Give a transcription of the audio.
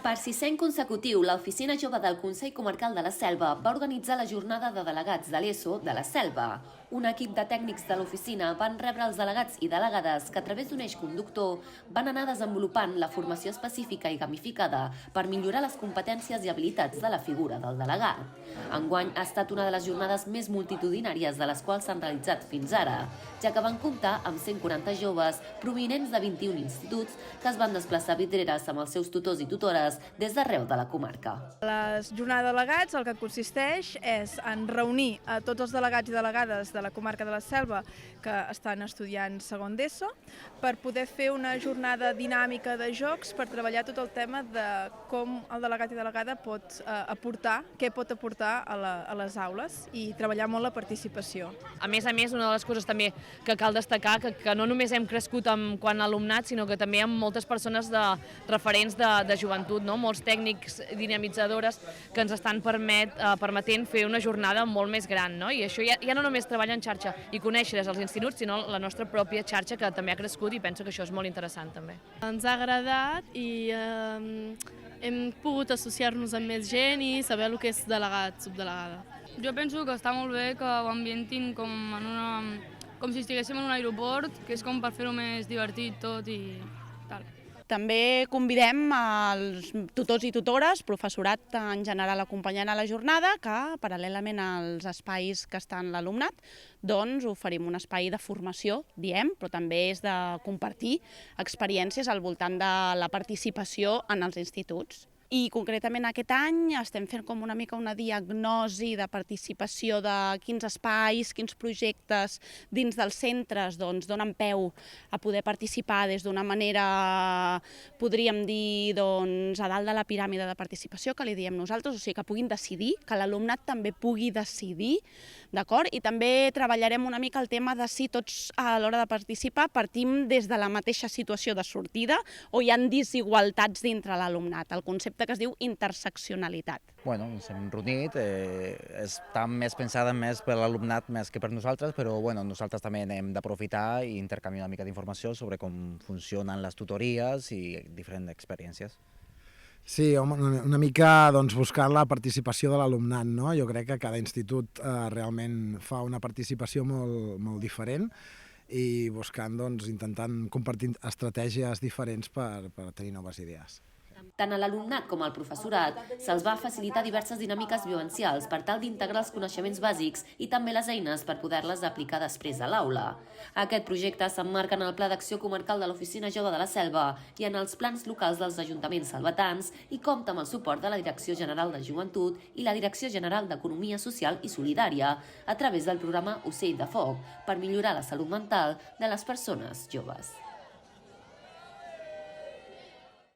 Per sisè any consecutiu, l'Oficina Jove del Consell Comarcal de la Selva va organitzar la jornada de delegats de l'ESO de la Selva. Un equip de tècnics de l'oficina van rebre els delegats i delegades que a través d'un eix conductor van anar desenvolupant la formació específica i gamificada per millorar les competències i habilitats de la figura del delegat. Enguany ha estat una de les jornades més multitudinàries de les quals s'han realitzat fins ara, ja que van comptar amb 140 joves provinents de 21 instituts que es van desplaçar a Vidreres amb els seus tutors i tutores des d'arreu de la comarca. La jornada de delegats el que consisteix és en reunir a tots els delegats i delegades de la comarca de la Selva que estan estudiant segon d'ESO per poder fer una jornada dinàmica de jocs per treballar tot el tema de com el delegat i delegada pot aportar, què pot aportar a les aules i treballar molt la participació. A més, una de les coses també que cal destacar que no només hem crescut quant a alumnat, sinó que també amb moltes persones referents de joventut, no? Molts tècnics dinamitzadores que ens estan permetent fer una jornada molt més gran, no? I això ja no només treballar en xarxa i conèixer des dels instituts, sinó la nostra pròpia xarxa que també ha crescut i penso que això és molt interessant també. Ens ha agradat i hem pogut associar-nos amb més gent i saber el que és delegat, subdelegada. Jo penso que està molt bé que ho ambientin com si estiguéssim en un aeroport, que és com per fer-ho més divertit tot i tal. També convidem els tutors i tutores, professorat en general acompanyant a la jornada, que paral·lelament als espais que estan l'alumnat, doncs oferim un espai de formació, diem, però també és de compartir experiències al voltant de la participació en els instituts. I concretament aquest any estem fent com una mica una diagnosi de participació de quins espais, quins projectes dins dels centres donen peu a poder participar des d'una manera, podríem dir, a dalt de la piràmide de participació, que li diem nosaltres, o sigui que puguin decidir, que l'alumnat també pugui decidir, d'acord? I també treballarem una mica el tema de si tots a l'hora de participar partim des de la mateixa situació de sortida o hi ha desigualtats dintre l'alumnat. El concepte que es diu interseccionalitat. Bueno, ens hem reunit, està més pensada més per l'alumnat més que per nosaltres, però bueno, nosaltres també hem d'aprofitar i intercanviar una mica d'informació sobre com funcionen les tutories i diferents experiències. Sí, una mica buscar la participació de l'alumnat, no? Jo crec que cada institut realment fa una participació molt diferent i buscant, intentant compartir estratègies diferents per tenir noves idees. Tant a l'alumnat com al professorat se'ls va facilitar diverses dinàmiques vivencials per tal d'integrar els coneixements bàsics i també les eines per poder-les aplicar després a l'aula. Aquest projecte s'emmarca en el Pla d'Acció Comarcal de l'Oficina Jove de la Selva i en els plans locals dels ajuntaments selvatans i compta amb el suport de la Direcció General de Joventut i la Direcció General d'Economia Social i Solidària a través del programa Ocell de Foc per millorar la salut mental de les persones joves.